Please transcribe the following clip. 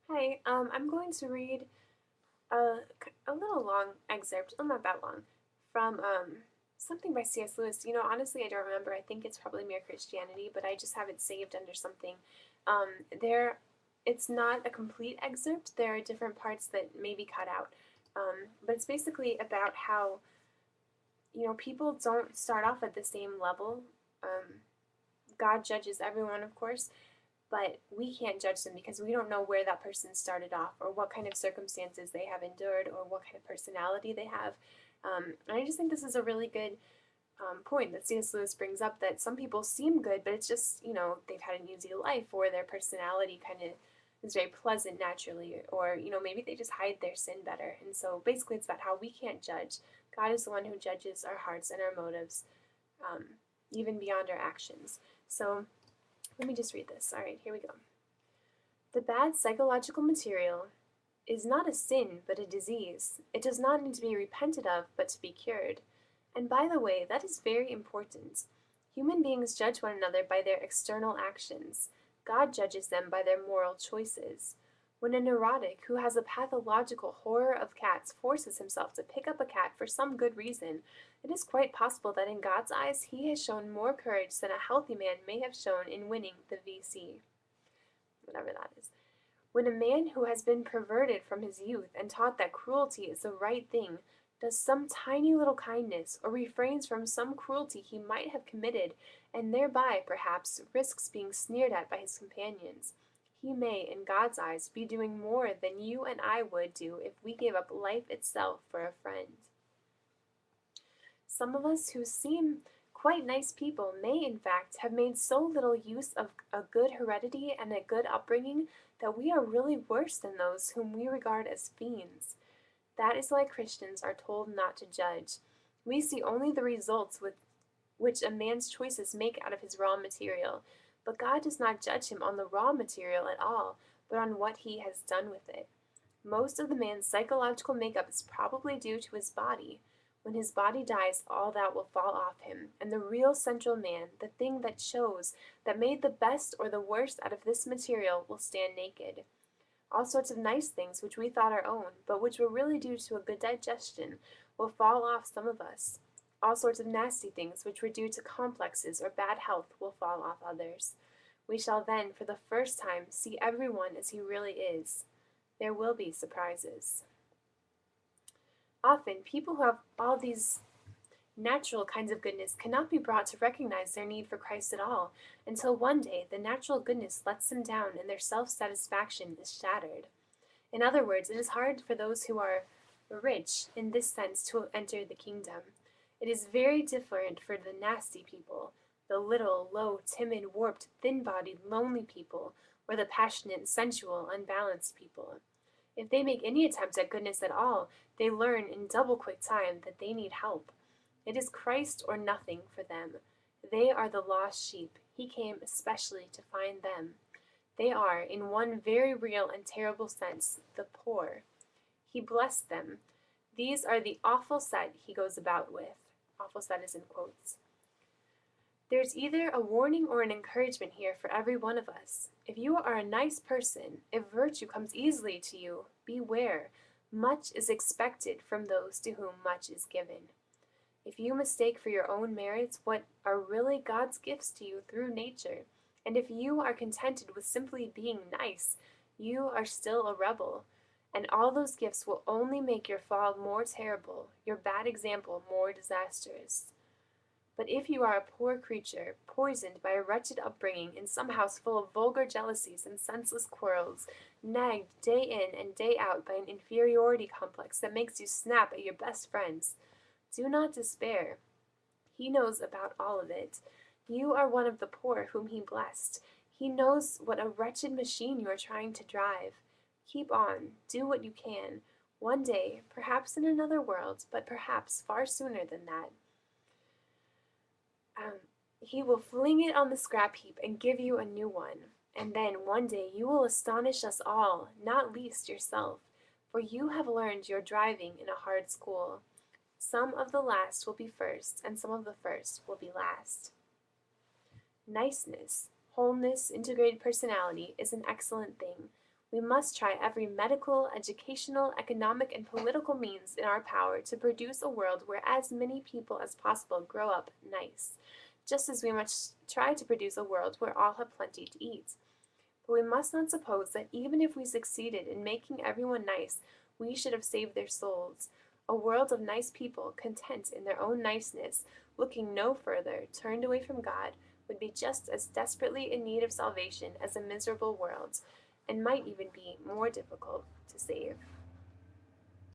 Hi, I'm going to read a little long excerpt, not that long, from something by C.S. Lewis. Honestly, I don't remember. I think it's probably Mere Christianity, but I just have it saved under something. Um, there, it's not a complete excerpt. There are different parts that may be cut out, but it's basically about how people don't start off at the same level. Um, God judges everyone, of course, but we can't judge them because we don't know where that person started off or what kind of circumstances they have endured or what kind of personality they have. And I just think this is a really good point that C.S. Lewis brings up, that some people seem good, but it's just, they've had an easy life, or their personality kind of is very pleasant naturally, or, maybe they just hide their sin better. And so basically it's about how we can't judge. God is the one who judges our hearts and our motives, um, even beyond our actions. So let me just read this. All right, here we go. The bad psychological material is not a sin, but a disease. It does not need to be repented of, but to be cured. And by the way, that is very important. Human beings judge one another by their external actions. God judges them by their moral choices. When a neurotic who has a pathological horror of cats forces himself to pick up a cat for some good reason, it is quite possible that in God's eyes he has shown more courage than a healthy man may have shown in winning the VC, whatever that is. When a man who has been perverted from his youth and taught that cruelty is the right thing does some tiny little kindness, or refrains from some cruelty he might have committed, and thereby, perhaps, risks being sneered at by his companions, he may, in God's eyes, be doing more than you and I would do if we gave up life itself for a friend. Some of us who seem quite nice people may, in fact, have made so little use of a good heredity and a good upbringing that we are really worse than those whom we regard as fiends. That is why Christians are told not to judge. We see only the results with which a man's choices make out of his raw material, but God does not judge him on the raw material at all, but on what he has done with it. Most of the man's psychological makeup is probably due to his body. When his body dies, all that will fall off him, and the real central man, the thing that shows, that made the best or the worst out of this material, will stand naked. All sorts of nice things which we thought our own, but which were really due to a good digestion, will fall off some of us. All sorts of nasty things which were due to complexes or bad health will fall off others. We shall then, for the first time, see everyone as he really is. There will be surprises. Often, people who have all these natural kinds of goodness cannot be brought to recognize their need for Christ at all, until one day the natural goodness lets them down and their self-satisfaction is shattered. In other words, it is hard for those who are rich in this sense to enter the kingdom. It is very different for the nasty people, the little, low, timid, warped, thin-bodied, lonely people, or the passionate, sensual, unbalanced people. If they make any attempt at goodness at all, they learn in double quick time that they need help. It is Christ or nothing for them. They are the lost sheep. He came especially to find them. They are, in one very real and terrible sense, the poor. He blessed them. These are the awful set he goes about with. Awful set is in quotes. There's either a warning or an encouragement here for every one of us. If you are a nice person, if virtue comes easily to you, beware. Much is expected from those to whom much is given. If you mistake for your own merits what are really God's gifts to you through nature, and if you are contented with simply being nice, you are still a rebel, and all those gifts will only make your fall more terrible, your bad example more disastrous. But if you are a poor creature, poisoned by a wretched upbringing in some house full of vulgar jealousies and senseless quarrels, nagged day in and day out by an inferiority complex that makes you snap at your best friends, do not despair. He knows about all of it. You are one of the poor whom he blessed. He knows what a wretched machine you are trying to drive. Keep on. Do what you can. One day, perhaps in another world, but perhaps far sooner than that, he will fling it on the scrap heap and give you a new one. And then one day you will astonish us all, not least yourself, for you have learned your driving in a hard school. Some of the last will be first, and some of the first will be last. Niceness, wholeness, integrated personality is an excellent thing. We must try every medical, educational, economic, and political means in our power to produce a world where as many people as possible grow up nice, just as we must try to produce a world where all have plenty to eat. But we must not suppose that even if we succeeded in making everyone nice, we should have saved their souls. A world of nice people, content in their own niceness, looking no further, turned away from God, would be just as desperately in need of salvation as a miserable world, and might even be more difficult to save.